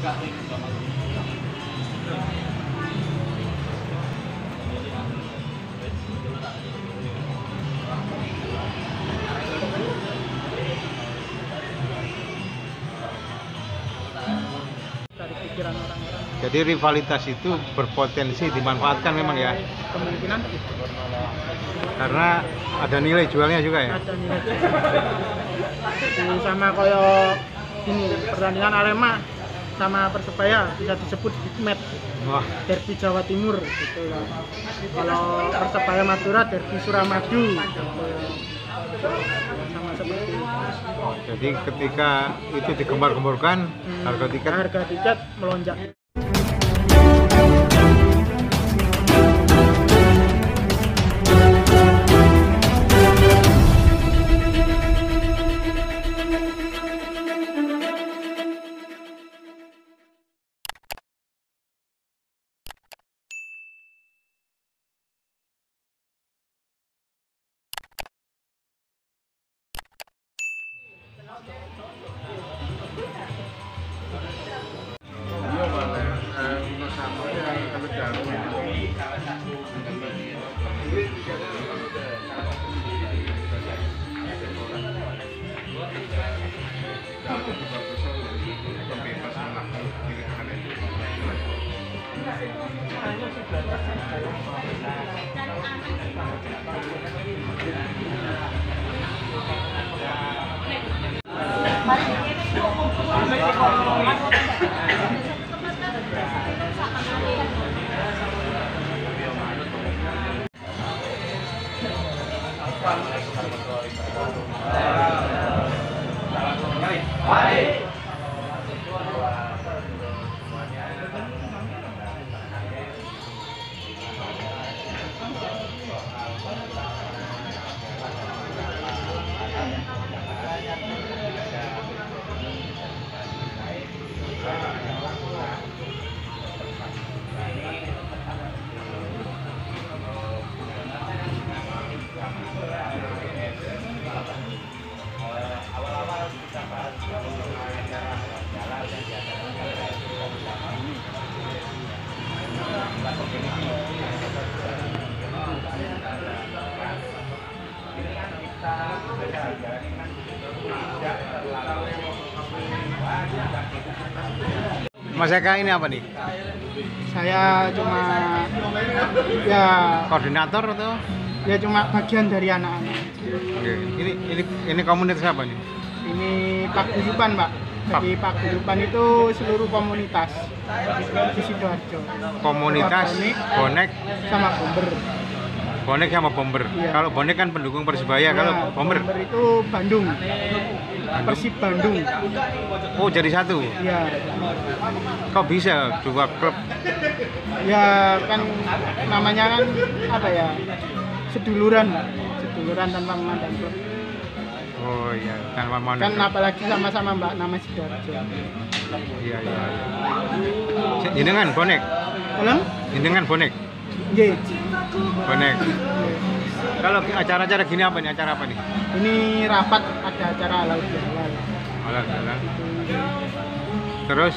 Dari pikiran orang-orang. Jadi rivalitas itu berpotensi dimanfaatkan memang ya, Kemungkinan itu karena ada nilai jualnya juga ya. ada nilai jual. Sama koyo ini pertandingan Arema sama Persebaya bisa disebut big match, Wah, derby Jawa Timur gitu lah. Kalau Persebaya Madura derby Suramadu gitu. Sama seperti itu. jadi ketika itu digembar-gemborkan, harga tiket melonjak. Mas Eka ini apa nih? Saya cuma ya Koordinator atau? ya cuma bagian dari anak-anak. Oke. Ini komunitas apa nih? Ini paguyuban, Pak. Jadi paguyuban itu seluruh komunitas di Sidoarjo. Komunitas bonek Sama bomber. bonek sama bomber. Iya. Kalau bonek kan pendukung Persebaya, kalau bomber Bomber itu Bandung. Persib Bandung. oh jadi satu. Iya. Kok bisa dua klub? Ya kan namanya kan apa ya? Seduluran tanpa memandang klub. Oh iya, tanpa mau. Kan apalagi sama-sama Mbak nama Sidoarjo. Iya. Jenengan bonek. Dalam? Jenengan bonek. Nggih. Bonek. Kalau acara-acara gini apa nih? Acara apa nih? Ini rapat ada acara halal bihalal. Halal. Terus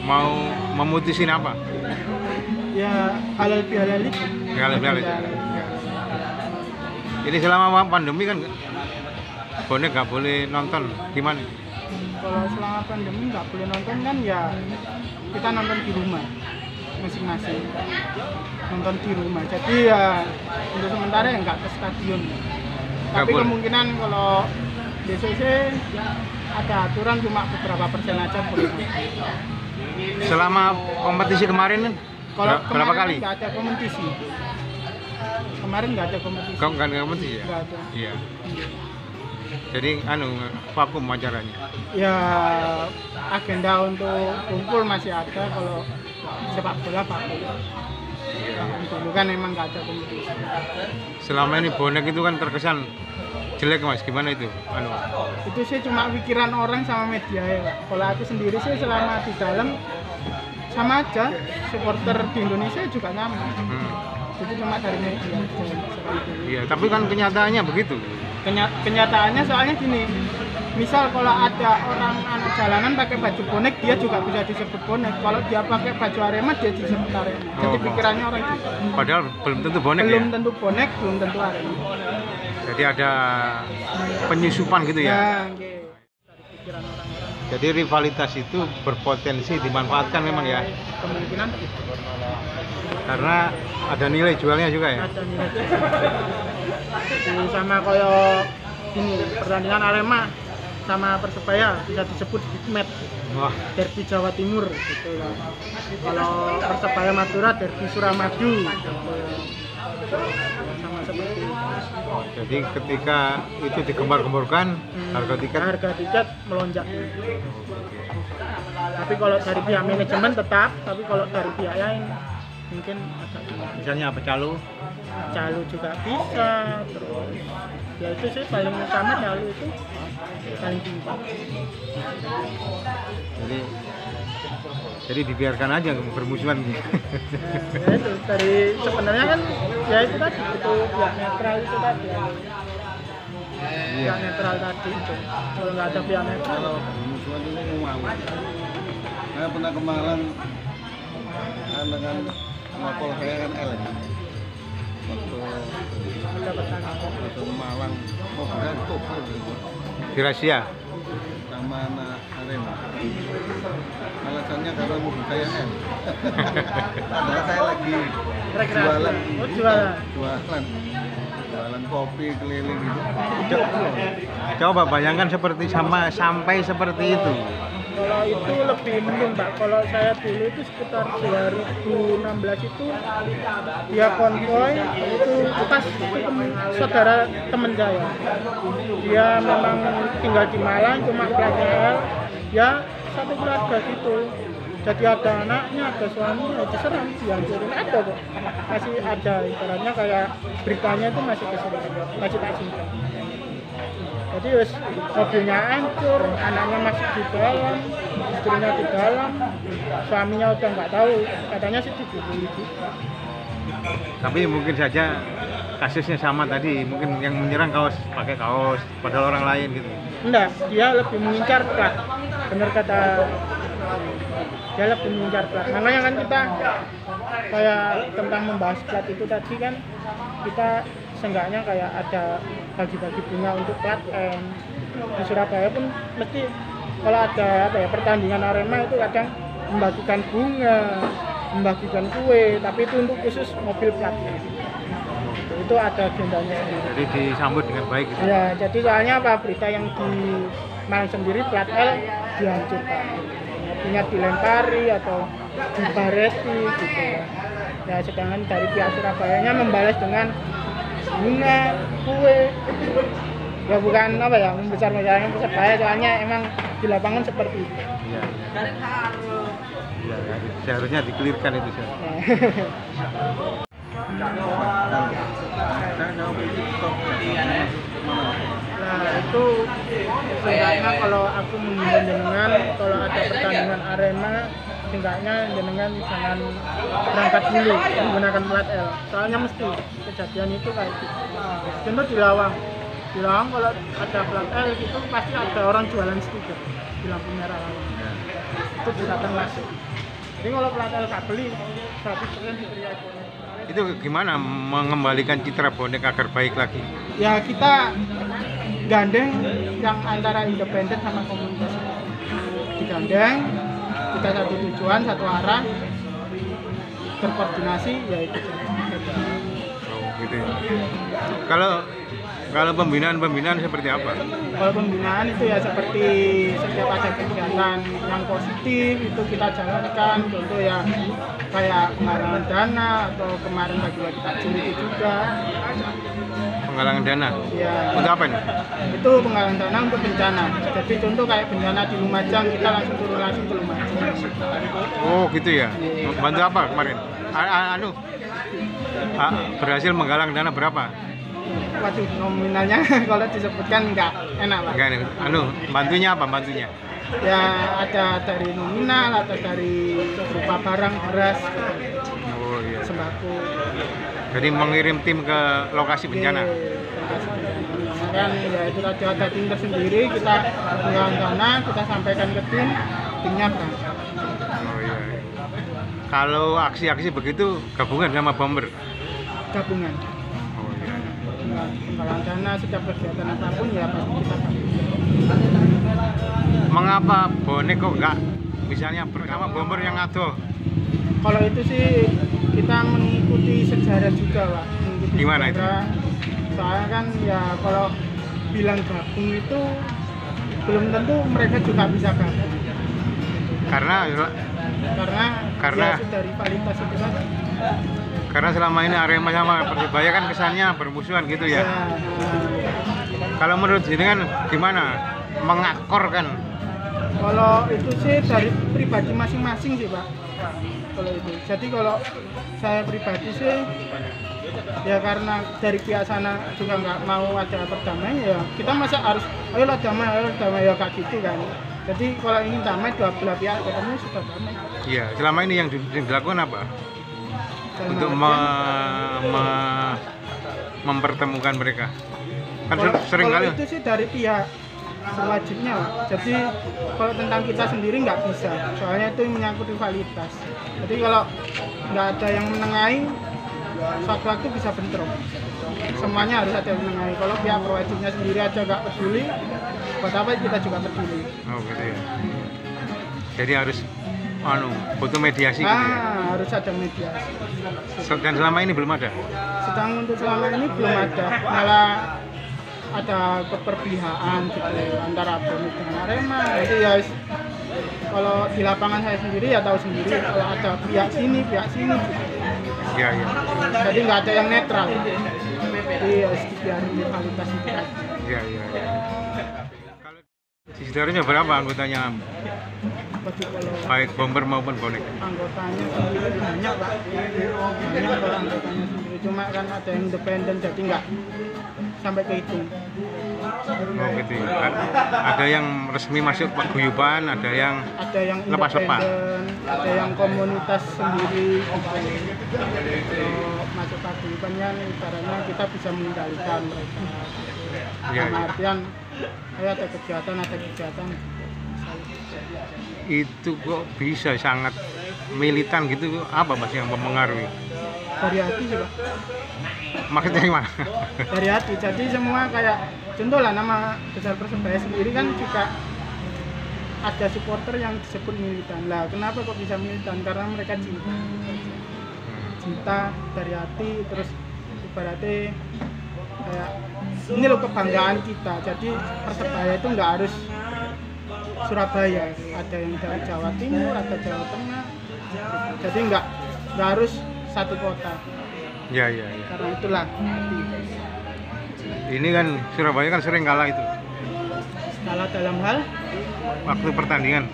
mau memutusin apa? Ya halal bihalal itu. Halal bihalal. Jadi selama pandemi kan bonek nggak boleh nonton, gimana? Kalau selama pandemi nggak boleh nonton kan ya kita nonton di rumah masing-masing. Nonton di rumah. Jadi ya untuk sementara ya nggak ke stadion. Tapi boleh. kemungkinan kalau DCC ada aturan cuma beberapa persen aja boleh. Selama kompetisi kemarin Kalau berapa kemarin kali? nggak ada kompetisi. Kemarin nggak ada kompetisi. Kau nggak ada kompetisi ya? Nggak ada. Iya. Jadi vakum acaranya. Ya agenda untuk kumpul masih ada, kalau sepak bola vakum. Dulu kan emang nggak ada kompetisi. Selama ini bonek itu kan terkesan jelek Mas, gimana itu? Itu sih cuma pikiran orang sama media ya Pak. Kalau aku sendiri sih selama di dalam sama aja, supporter di Indonesia juga sama. Itu cuma dari media. Iya, tapi kan kenyataannya begitu. Kenyataannya soalnya gini, misal kalau ada orang anak jalanan pakai baju bonek, dia juga bisa disebut bonek. Kalau dia pakai baju Arema, dia disebut Arema. Jadi pikirannya orang gitu. Padahal belum tentu bonek Belum ya? tentu bonek, belum tentu Arema. Jadi ada penyusupan gitu ya? Ya, oke. Dari pikiran orang-orang. Jadi rivalitas itu berpotensi dimanfaatkan memang ya? Kemungkinan gitu. Karena ada nilai jualnya juga ya? Ada nilai. Jadi sama kayak ini pertandingan Arema sama Persebaya bisa disebut big match, Wah, derby Jawa Timur gitu ya. Kalau Persebaya Madura derby Suramadu gitu. Sama seperti itu. jadi ketika itu digembar-gemborkan, harga tiket melonjak. Tapi kalau dari pihak manajemen tetap, tapi kalau dari pihak lain mungkin agak misalnya apa calo? calo juga bisa, terus ya itu sih paling utama calo itu paling tinggi. Jadi dibiarkan aja bermusuhan. Ya itu dari sebenarnya kan ya itu tadi itu pihak netral itu tadi ya. Pihak netral tadi itu kalau nggak ada pihak netral Kalau bermusuhan ini mau. Saya pernah ke Malang dengan mapol saya kan L ya. Waktu ke Malang mau berantem Di rahasia. sama anak Arema. Alasannya karena mobil saya L. Padahal saya lagi jualan. Oh, jualan. Jualan kopi keliling gitu. Coba bayangkan sampai seperti itu. Kalau itu lebih mendung Pak, kalau saya dulu itu sekitar 2016 itu dia konvoy itu bekas saudara teman saya. Dia memang tinggal di Malang, cuma pelajar, ya satu keluarga gitu. Jadi ada anaknya, ada suaminya, diserang, dihancurin, ada kok. Masih ada, ibaratnya kayak beritanya itu masih keserang, masih tak simpan. Jadi wes mobilnya hancur, anaknya masih di dalam, istrinya di dalam, suaminya udah nggak tahu, katanya sih dibunuh gitu. Tapi mungkin saja kasusnya sama tadi, mungkin yang menyerang pakai kaos, padahal orang lain gitu. Enggak, dia lebih mengincar plat. Bener kata, dia lebih mengincar plat. Makanya kan kita kayak tentang membahas plat itu tadi kan kita seenggaknya kayak ada bagi-bagi bunga untuk plat M. Di Surabaya pun mesti kalau ada pertandingan Arema itu kadang membagikan bunga, membagikan kue, tapi itu untuk khusus mobil plat. Itu ada agendanya sendiri. Jadi disambut dengan baik gitu. Ya, jadi soalnya apa berita yang di Malang sendiri plat L dihancurkan, mobilnya dilempari atau dibareti gitu ya. Ya sedangkan dari pihak Surabayanya membalas dengan bunga, kue. Ya bukan membesar-besarkan Persebaya, soalnya emang di lapangan seperti itu. Iya. Ya, seharusnya dikelirkan itu sih. Nah itu seenggaknya kalau aku mengimbau jenengan kalau ada pertandingan Arema seenggaknya jenengan jangan berangkat dulu menggunakan plat L, soalnya mesti kejadian itu kayak gitu. Contoh di Lawang kalau ada plat L itu pasti ada orang jualan stiker di lampu merah Lawang, itu juga termasuk. Jadi kalau plat L gak beli 100% diberi iPhone. Itu gimana mengembalikan citra bonek agar baik lagi? Ya kita gandeng yang antara independen sama komunitas, digandeng, kita satu tujuan, satu arah, berkoordinasi, ya itu. Oh gitu ya. Kalau pembinaan seperti apa? Kalau pembinaan itu ya seperti setiap ada kegiatan yang positif itu kita jalankan, contoh ya kayak penggalangan dana atau kemarin bagi-bagi takjil itu juga. Penggalangan dana? Ya. Untuk apa nih? Itu penggalangan dana untuk bencana. Jadi contoh kayak bencana di Lumajang, kita langsung turun langsung ke Lumajang. Oh gitu ya. Bantu apa kemarin? Berhasil menggalang dana berapa? Waduh, nominalnya kalau disebutkan nggak enak lah. Enggak nih. Bantunya apa bantunya? Ya ada dari nominal, ada dari berupa barang, beras, Oh iya. sembako. Jadi mengirim tim ke lokasi bencana. Lokasi bencana. misalkan ya itu ada tim tersendiri, kita pulang sana, kita sampaikan ke timnya berangkat. Oh iya. Kalau aksi-aksi begitu gabungan sama bomber? Gabungan. Oh iya. Penggalangan dana setiap kegiatan apapun ya pasti kita bantu. Mengapa bonek kok enggak misalnya bersama bomber yang adoh? Kalau itu sih kita mengikuti sejarah juga, Pak. Mengikuti Gimana sejarah. Soalnya kan ya kalau bilang gabung itu belum tentu mereka juga bisa gabung. Karena Karena ya sudah rivalitas itu kan. karena selama ini Arema sama Persebaya kan kesannya bermusuhan gitu ya. Kalau menurut jenengan gimana? Mengakor kan? Kalau itu sih dari pribadi masing-masing sih, Pak. Kalau itu. Jadi kalau saya pribadi sih ya karena dari pihak sana juga nggak mau ada perdamaian ya kita masa harus ayolah damai ya kayak gitu kan. Jadi kalau ingin damai dua belah pihak ketemu sudah damai. Iya, selama ini yang dilakukan apa? Dalam Untuk artian, mempertemukan mereka. Kan kalau, sering kalau kali. itu sih dari pihak sewajibnya, Pak. Jadi kalau tentang kita sendiri nggak bisa, soalnya itu menyangkut rivalitas. Jadi kalau nggak ada yang menengahi, suatu waktu bisa bentrok. Semuanya harus ada yang menengahi. Kalau pihak berwajibnya sendiri aja nggak peduli, buat apa kita juga peduli. Oh gitu ya. Jadi harus butuh mediasi gitu ya. Harus ada mediasi. Dan selama ini belum ada. Sedang untuk selama ini belum ada, malah ada keperpihakan gitu antara Bonek dengan Arema. Jadi ya kalau di lapangan saya sendiri ya tahu sendiri kalau ada pihak sini gitu. Iya, iya. Jadi nggak ada yang netral. Jadi ya biarin rivalitas itu. Iya, iya. Kalau sebenarnya berapa anggotanya? Bagi kalau Baik bomber maupun bonek. anggotanya sendiri banyak, Pak. Banyak kalau anggotanya sendiri, cuma kan ada yang independen jadi nggak sampai kehitung. Oh gitu ya. Ada yang resmi masuk paguyuban, ada yang lepas-lepas. Independen, ada yang komunitas sendiri gitu. Kalau masuk paguyuban kan ibaratnya kita bisa mengendalikan mereka. Iya, Dalam iya. artian ada kegiatan Itu kok bisa sangat militan gitu, apa Mas yang mempengaruhi? dari hati sih, Pak. Maksudnya gimana? Dari hati, jadi semua kayak contoh lah nama besar Persebaya sendiri kan juga ada supporter yang disebut militan. Lah kenapa kok bisa militan? Karena mereka cinta dari hati, terus ibaratnya kayak ini loh kebanggaan kita. Jadi Persebaya itu nggak harus Surabaya, ada yang dari Jawa Timur, ada Jawa Tengah. Jadi nggak harus satu kota. Ya, ya, ya. Karena itulah Ini kan Surabaya kan sering kalah itu kalah dalam hal waktu pertandingan.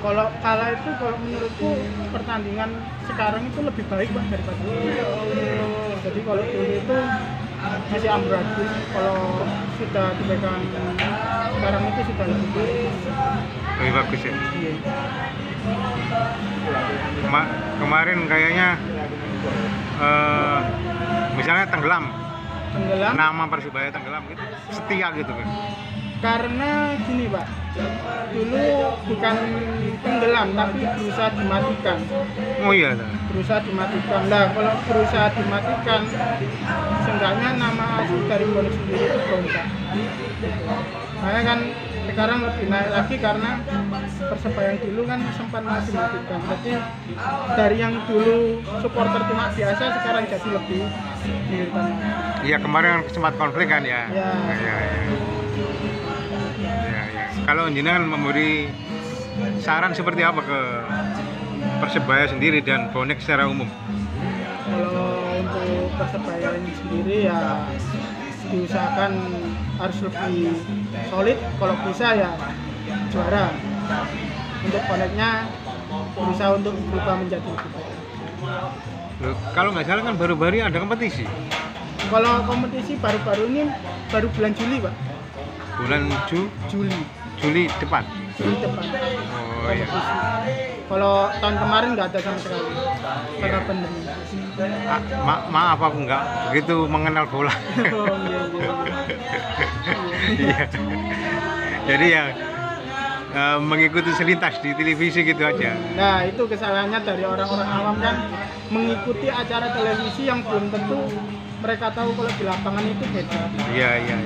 kalau kalah itu kalau menurutku pertandingan sekarang itu lebih baik, Pak, daripada dulu. Jadi kalau dulu itu masih amburadul, kalau sudah dipegang sekarang itu sudah lebih baik. Lebih bagus ya. Iya. Kemarin kayaknya misalnya tenggelam, nama Persebaya tenggelam gitu, setia gitu kan. Karena gini, Pak, dulu bukan tenggelam tapi berusaha dimatikan. Oh iya, Berusaha dimatikan. Nah, kalau berusaha dimatikan, seenggaknya nama asli dari Bonek sendiri itu berontak. Makanya kan sekarang lebih naik lagi karena Persebaya yang dulu kan sempat dimatikan. Jadi dari yang dulu supporter cuma biasa sekarang jadi lebih militan. Iya, kemarin sempat konflik kan ya. Ya. Ya. Kalau jenengan memberi saran seperti apa ke Persebaya sendiri dan Bonek secara umum? Kalau untuk Persebaya ini sendiri ya diusahakan harus lebih solid, kalau bisa ya juara. Untuk Boneknya berusaha untuk berubah menjadi lebih baik. Loh, kalau nggak salah kan baru-baru ada kompetisi. Kalau kompetisi baru-baru ini baru bulan Juli, Pak. Bulan Juli Juli depan. depan. Oh iya. Kompetisi. Kalau tahun kemarin nggak ada sama sekali karena pandemi. Maaf aku nggak begitu mengenal bola. Oh, iya, iya. Iya. Jadi ya mengikuti selintas di televisi gitu aja. Nah, itu kesalahannya dari orang-orang awam kan, mengikuti acara televisi yang belum tentu mereka tahu kalau di lapangan itu beda. Iya.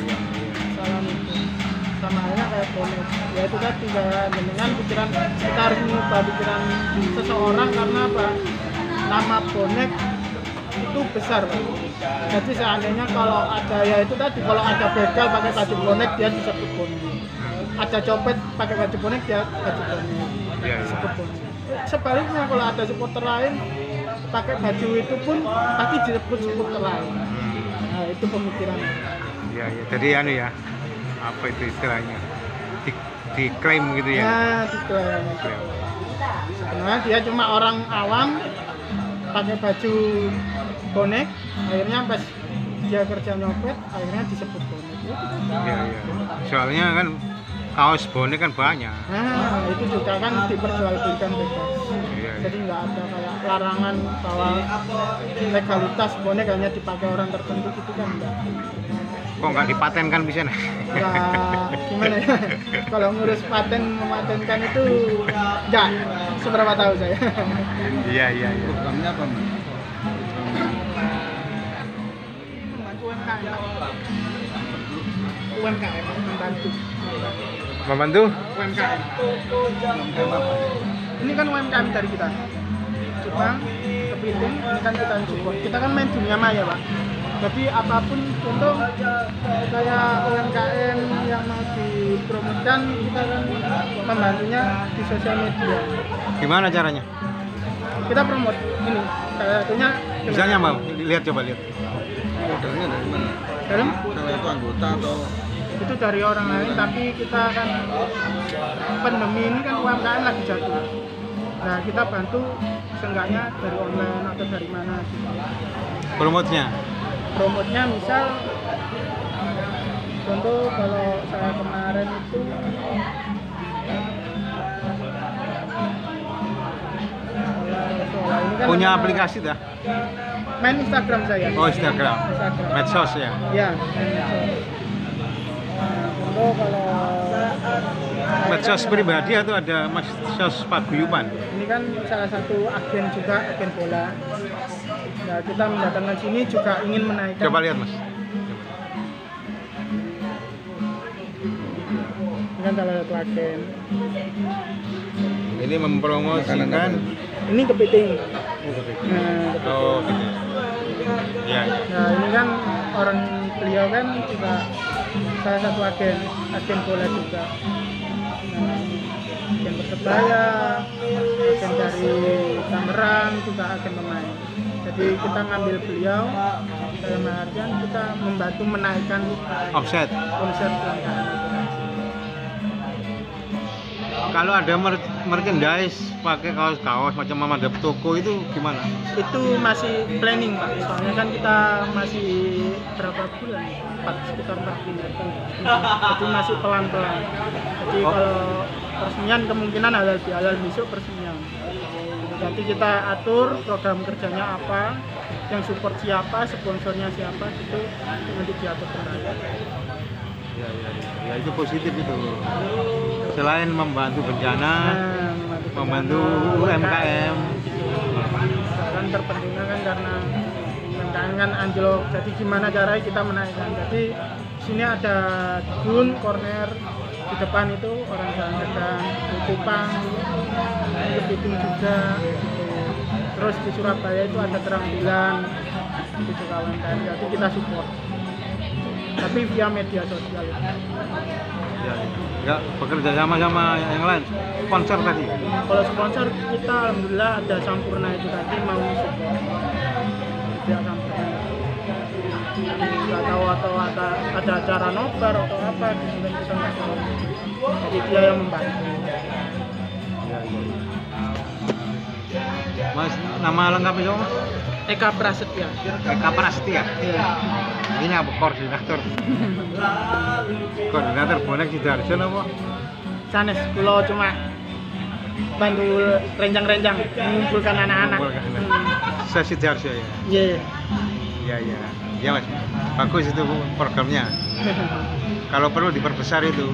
Kesalahan itu. Sama halnya kayak bonek. Ya itu tadi kayak dengan pikiran kita harus mengubah pikiran seseorang karena apa? Nama bonek itu besar, Pak. Jadi seandainya kalau ada ya itu tadi, kalau ada begal pakai baju bonek dia disebut bonek. Ada copet pakai baju bonek dia baju bonek. Iya. Disebut bonek. Sebaliknya kalau ada supporter lain pakai baju itu pun pasti disebut supporter lain. Nah, itu pemikiran. Iya. Jadi anu ya, apa itu istilahnya? Diklaim gitu ya. Nah, diklaim. Iya. Sebenarnya dia cuma orang awam pakai baju bonek, akhirnya pas dia kerja nyopet, akhirnya disebut bonek. Iya. Soalnya kan kaos bonek kan banyak. Nah, itu juga kan diperjualbelikan bebas. Iya. Jadi nggak ada kayak larangan bahwa legalitas bonek hanya dipakai orang tertentu gitu kan enggak. Kok nggak dipatenkan bisa nih? Nggak, gimana ya? Kalau ngurus paten mematenkan itu enggak seberapa tahu saya. Iya. Programnya apa, Mas? UMKM membantu. Membantu? UMKM. Program apa? Ini kan UMKM dari kita. Jepang, Kepiting, ini kan kita support. Kita kan main dunia maya, Pak. Jadi apapun contoh kayak UMKM yang mau dipromosikan, kita kan membantunya di sosial media. Gimana caranya? Kita promote ini, salah satunya Misalnya Mbak, lihat. Modalnya dari mana? dalam Salah itu anggota atau itu dari orang lain, tapi kita kan pandemi ini kan UMKM lagi jatuh. Nah, kita bantu seenggaknya dari online atau dari mana gitu. Promotnya? Promotnya misal contoh kalau saya kemarin itu ini kan Punya nama- aplikasi dah? main Instagram saya. Oh, Instagram. Medsos ya? Ya, main medsos. Nah, contoh kalau saya Medsos kan- pribadi atau ada medsos paguyuban? Ini kan salah satu agen juga, agen bola. Nah, kita mendatangkan sini juga ingin menaikkan. Coba lihat Mas. Ini kan salah satu agen. Ini mempromosikan. Ini kepiting. Nah, kepiting. Oh, gitu. Ya. Nah, ini kan orang beliau kan juga salah satu agen bola juga. Nah, agen Persebaya, agen dari Tangerang juga agen pemain. Jadi kita ngambil beliau dalam artian kita membantu menaikkan Offset. konsep UMKM. Kalau ada merchandise pakai kaos-kaos macam ada toko itu gimana? Itu masih planning, Pak. Soalnya kan kita masih berapa bulan? Sekitar 4 bulan. Jadi masih pelan-pelan. Jadi kalau peresmian kemungkinan halal besok peresmian. Nanti kita atur program kerjanya apa, yang support siapa, sponsornya siapa, itu nanti diatur kembali. Ya itu positif itu. Selain membantu bencana, membantu UMKM. Kan terpentingnya kan karena UMKM kan anjlok. Jadi gimana caranya kita menaikkan? Jadi sini ada Dun Corner, di depan itu orang Jalan, di Kupang, di Kepiting juga. Gitu. Terus di Surabaya itu ada Terambilan, itu juga UMKM. Jadi kita support. Tapi via media sosial. Ya. Enggak bekerja sama yang lain. Sponsor tadi. Kalau sponsor kita alhamdulillah ada Sampurna itu tadi mau support. Dia Sampurna. Nggak tahu atau ada acara nobar atau apa gitu kan kita nggak tahu. Jadi dia yang membantu. Mas, nama lengkapnya siapa Mas? Eka Prasetya. Eka Prasetya. Iya. Ini apa koordinator? Koordinator bonek Sidoarjo apa? Sanes, kulo cuma bantu renjang-renjang mengumpulkan anak-anak. Saya Sidoarjo ya. Iya. Iya iya. Ya Mas. Bagus itu programnya. Kalau perlu diperbesar itu.